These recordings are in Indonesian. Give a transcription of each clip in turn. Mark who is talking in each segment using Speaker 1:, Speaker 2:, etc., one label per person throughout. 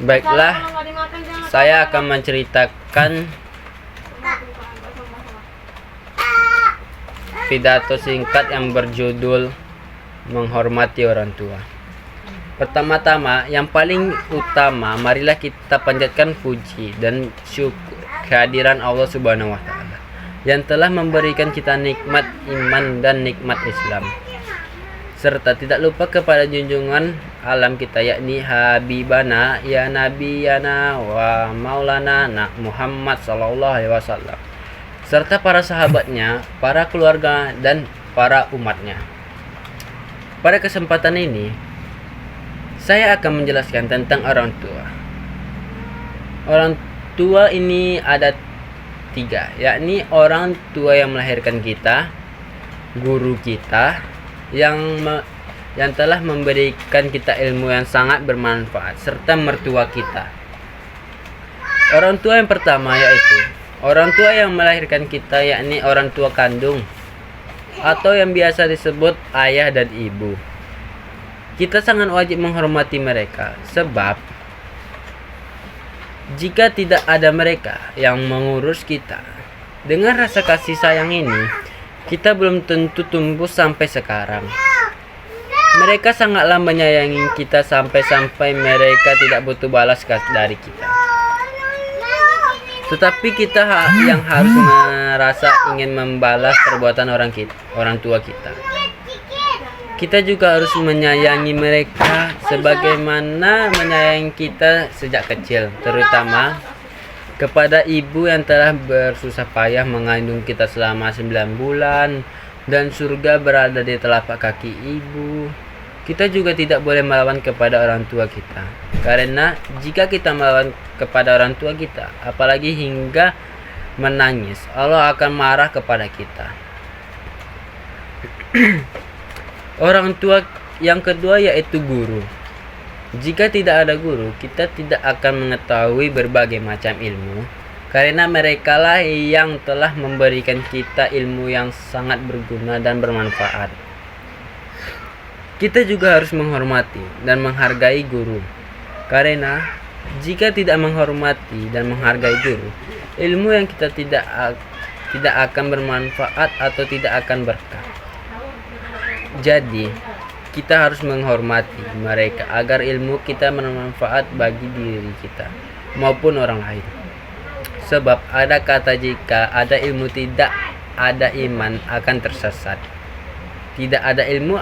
Speaker 1: Baiklah, saya akan menceritakan pidato singkat yang berjudul menghormati orang tua. Pertama-tama, yang paling utama, marilah kita panjatkan puji dan syukur kehadiran Allah Subhanahu wa taala yang telah memberikan kita nikmat iman dan nikmat Islam. Serta tidak lupa kepada junjungan alam kita, yakni Habibana ya Nabiyana wa Maulana Muhammad sallallahu alaihi wasallam, serta para sahabatnya, para keluarga dan para umatnya. Pada kesempatan ini, saya akan menjelaskan tentang orang tua. Orang tua ini ada 3, yakni orang tua yang melahirkan kita, guru kita yang telah memberikan kita ilmu yang sangat bermanfaat, serta mertua kita. Orang tua yang pertama yaitu orang tua yang melahirkan kita, yakni orang tua kandung atau yang biasa disebut ayah dan ibu. Kita sangat wajib menghormati mereka, sebab jika tidak ada mereka yang mengurus kita, dengan rasa kasih sayang ini, kita belum tentu tumbuh sampai sekarang. Mereka sangatlah menyayangi kita sampai-sampai mereka tidak butuh balas dari kita. Tetapi kita yang harus merasa ingin membalas perbuatan orang tua kita. Kita juga harus menyayangi mereka sebagaimana menyayangi kita sejak kecil, terutama kepada ibu yang telah bersusah payah mengandung kita selama 9 bulan dan surga berada di telapak kaki ibu. Kita juga tidak boleh melawan kepada orang tua kita, karena jika kita melawan kepada orang tua kita, apalagi hingga menangis, Allah akan marah kepada kita. Orang tua yang kedua yaitu guru. Jika tidak ada guru, kita tidak akan mengetahui berbagai macam ilmu, karena merekalah yang telah memberikan kita ilmu yang sangat berguna dan bermanfaat. Kita juga harus menghormati dan menghargai guru, karena jika tidak menghormati dan menghargai guru, ilmu yang kita tidak akan bermanfaat atau tidak akan berkah. Jadi, kita harus menghormati mereka agar ilmu kita bermanfaat bagi diri kita maupun orang lain. Sebab ada kata, jika ada ilmu tidak ada iman akan tersesat. Ada iman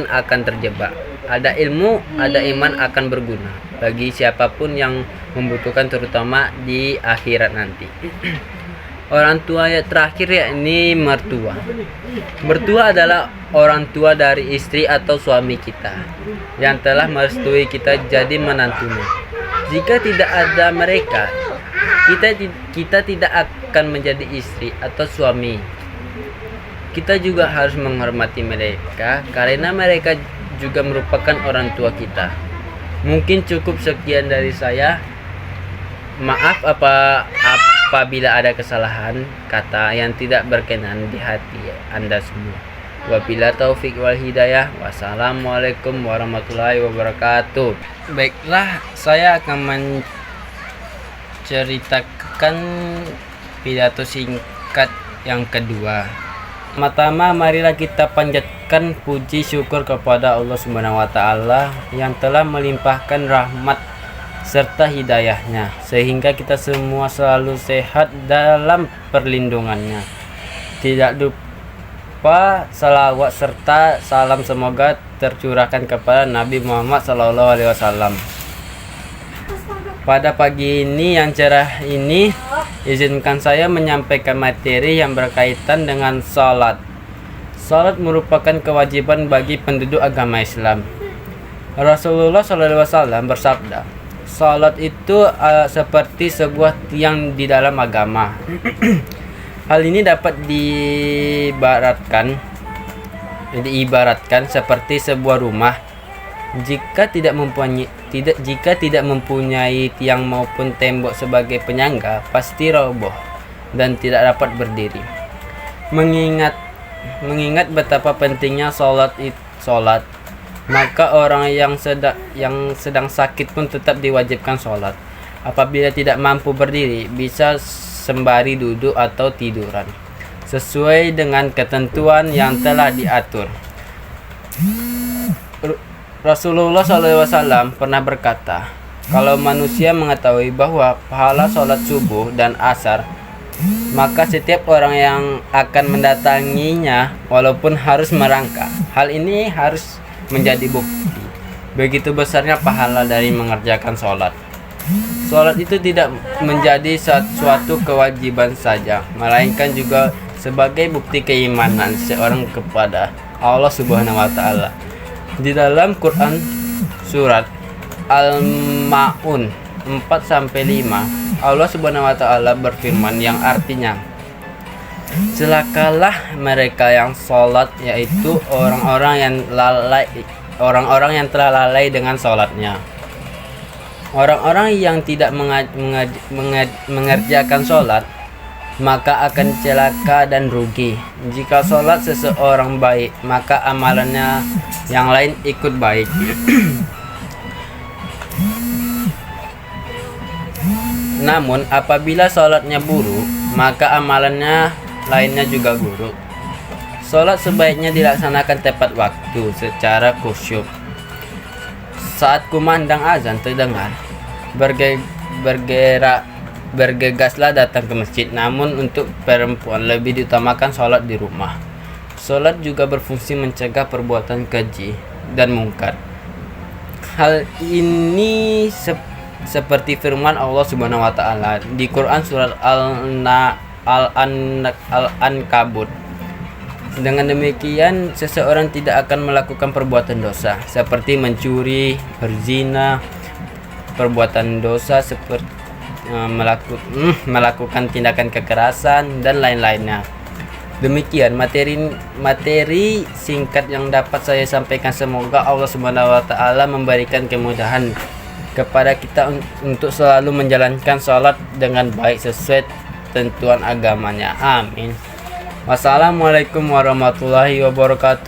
Speaker 1: akan terjebak. Ada ilmu, ada iman akan berguna bagi siapapun yang membutuhkan, terutama di akhirat nanti. Orang tua yang terakhir yakni mertua. Mertua adalah orang tua dari istri atau suami kita yang telah merestui kita jadi menantunya. Jika tidak ada mereka, kita tidak akan menjadi istri atau suami. Kita juga harus menghormati mereka, karena mereka juga merupakan orang tua kita. Mungkin cukup sekian dari saya. Maaf apabila ada kesalahan kata yang tidak berkenan di hati Anda semua. Wabila taufik wal hidayah. Wassalamualaikum warahmatullahi wabarakatuh. Baiklah, saya akan menceritakan pidato singkat yang kedua. Pertama, marilah kita panjatkan puji syukur kepada Allah Subhanahu wa taala yang telah melimpahkan rahmat serta hidayahnya, sehingga kita semua selalu sehat dalam perlindungannya. Tidak lupa salawat serta salam semoga tercurahkan kepada Nabi Muhammad SAW. Pada pagi ini yang cerah ini, izinkan saya menyampaikan materi yang berkaitan dengan salat. Salat merupakan kewajiban bagi penduduk agama Islam. Rasulullah SAW bersabda, salat itu seperti sebuah tiang di dalam agama. Hal ini dapat diibaratkan seperti sebuah rumah. Jika tidak mempunyai tiang maupun tembok sebagai penyangga, pasti roboh dan tidak dapat berdiri. Mengingat betapa pentingnya salat, maka orang yang sedang sakit pun tetap diwajibkan sholat. Apabila tidak mampu berdiri, bisa sembari duduk atau tiduran, sesuai dengan ketentuan yang telah diatur. Rasulullah SAW pernah berkata, kalau manusia mengetahui bahwa pahala sholat subuh dan asar, maka setiap orang yang akan mendatanginya walaupun harus merangkak. Hal ini harus menjadi bukti begitu besarnya pahala dari mengerjakan sholat. Sholat itu tidak menjadi suatu kewajiban saja, melainkan juga sebagai bukti keimanan seorang kepada Allah Subhanahu wa Ta'ala. Di dalam Quran surat Al-Ma'un 4-5, Allah Subhanahu wa Ta'ala berfirman yang artinya, celakalah mereka yang sholat, yaitu orang-orang yang telah lalai dengan sholatnya. Orang-orang yang tidak mengerjakan sholat maka akan celaka dan rugi. Jika sholat seseorang baik, maka amalannya yang lain ikut baik. Namun apabila sholatnya buruk, maka amalannya lainnya juga buruk. Sholat sebaiknya dilaksanakan tepat waktu secara khusyuk. Saat kumandang azan terdengar, bergegaslah datang ke masjid. Namun untuk perempuan lebih diutamakan sholat di rumah. Sholat juga berfungsi mencegah perbuatan keji dan mungkar. Hal ini seperti firman Allah Subhanahu wa Ta'ala di Quran surat Al-Ankabut. Dengan demikian seseorang tidak akan melakukan perbuatan dosa seperti mencuri, berzina, perbuatan dosa seperti melakukan tindakan kekerasan dan lain-lainnya. Demikian materi singkat yang dapat saya sampaikan. Semoga Allah Subhanahu wa Ta'ala memberikan kemudahan kepada kita untuk selalu menjalankan sholat dengan baik sesuai tentuan agamanya. Amin. Wassalamualaikum warahmatullahi wabarakatuh.